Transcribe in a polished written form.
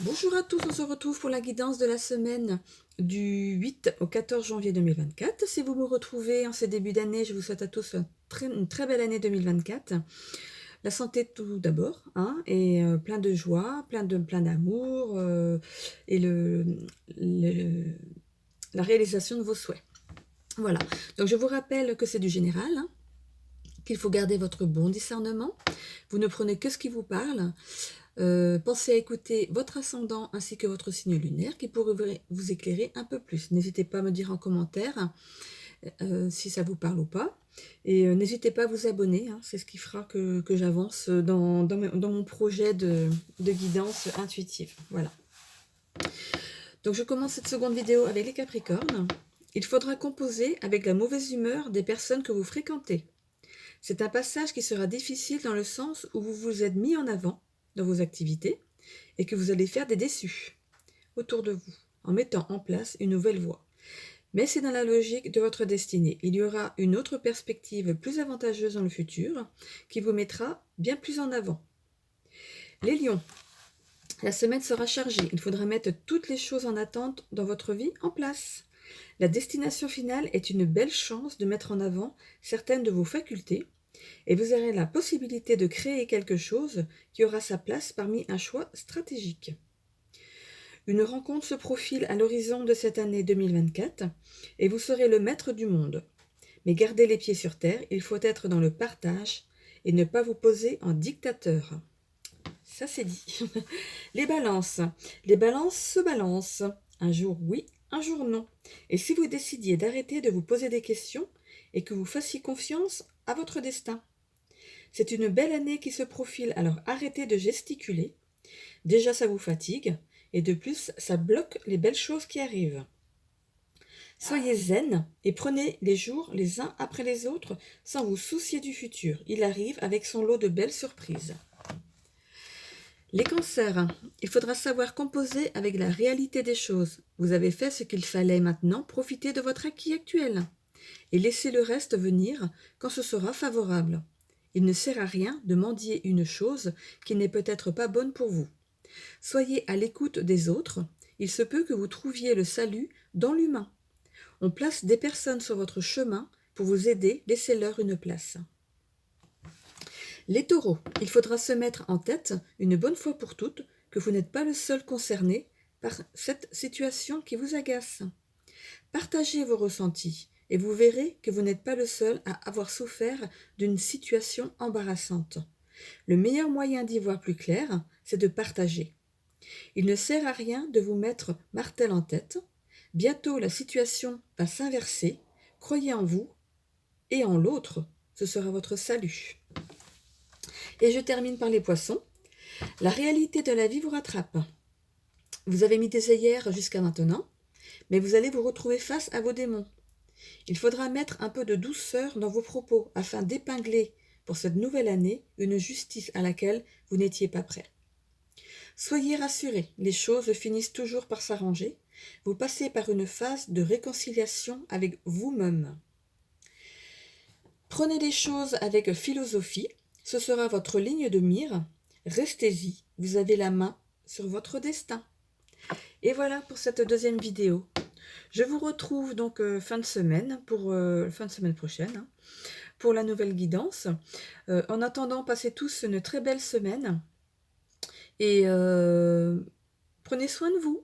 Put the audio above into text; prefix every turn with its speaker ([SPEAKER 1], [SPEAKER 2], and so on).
[SPEAKER 1] Bonjour à tous, on se retrouve pour la guidance de la semaine du 8 au 14 janvier 2024. Si vous me retrouvez en ce début d'année, je vous souhaite à tous une très belle année 2024. La santé tout d'abord, hein, et plein de joie, plein d'amour et la réalisation de vos souhaits. Voilà, donc je vous rappelle que c'est du général, hein, qu'il faut garder votre bon discernement. Vous ne prenez que ce qui vous parle. Pensez à écouter votre ascendant ainsi que votre signe lunaire qui pourrait vous éclairer un peu plus. N'hésitez pas à me dire en commentaire si ça vous parle ou pas. Et n'hésitez pas à vous abonner, hein, c'est ce qui fera que j'avance dans mon projet de guidance intuitive. Voilà. Donc je commence cette seconde vidéo avec les Capricornes. Il faudra composer avec la mauvaise humeur des personnes que vous fréquentez. C'est un passage qui sera difficile dans le sens où vous vous êtes mis en avant dans vos activités et que vous allez faire des déçus autour de vous en mettant en place une nouvelle voie. Mais c'est dans la logique de votre destinée. Il y aura une autre perspective plus avantageuse dans le futur qui vous mettra bien plus en avant. Les lions, la semaine sera chargée. Il faudra mettre toutes les choses en attente dans votre vie en place. La destination finale est une belle chance de mettre en avant certaines de vos facultés et vous aurez la possibilité de créer quelque chose qui aura sa place parmi un choix stratégique. Une rencontre se profile à l'horizon de cette année 2024 et vous serez le maître du monde. Mais gardez les pieds sur terre, il faut être dans le partage et ne pas vous poser en dictateur. Ça c'est dit. Les balances. Les balances se balancent. Un jour oui, un jour non. Et si vous décidiez d'arrêter de vous poser des questions et que vous fassiez confiance à votre destin. C'est une belle année qui se profile, alors arrêtez de gesticuler. Déjà ça vous fatigue, et de plus ça bloque les belles choses qui arrivent. Soyez zen et prenez les jours les uns après les autres sans vous soucier du futur. Il arrive avec son lot de belles surprises. Les cancers, il faudra savoir composer avec la réalité des choses. Vous avez fait ce qu'il fallait, maintenant profitez de votre acquis actuel et laissez le reste venir quand ce sera favorable. Il ne sert à rien de mendier une chose qui n'est peut-être pas bonne pour vous. Soyez à l'écoute des autres, il se peut que vous trouviez le salut dans l'humain. On place des personnes sur votre chemin pour vous aider, laissez-leur une place. Les taureaux, il faudra se mettre en tête, une bonne fois pour toutes, que vous n'êtes pas le seul concerné par cette situation qui vous agace. Partagez vos ressentis et vous verrez que vous n'êtes pas le seul à avoir souffert d'une situation embarrassante. Le meilleur moyen d'y voir plus clair, c'est de partager. Il ne sert à rien de vous mettre martel en tête. Bientôt la situation va s'inverser. Croyez en vous et en l'autre, ce sera votre salut. Et je termine par les poissons. La réalité de la vie vous rattrape. Vous avez mis des œillères jusqu'à maintenant, mais vous allez vous retrouver face à vos démons. Il faudra mettre un peu de douceur dans vos propos afin d'épingler pour cette nouvelle année une justice à laquelle vous n'étiez pas prêt. Soyez rassurés, les choses finissent toujours par s'arranger. Vous passez par une phase de réconciliation avec vous-même. Prenez les choses avec philosophie, ce sera votre ligne de mire. Restez-y, vous avez la main sur votre destin. Et voilà pour cette deuxième vidéo. Je vous retrouve donc fin de semaine prochaine, hein, pour la nouvelle guidance. En attendant, passez tous une très belle semaine et prenez soin de vous.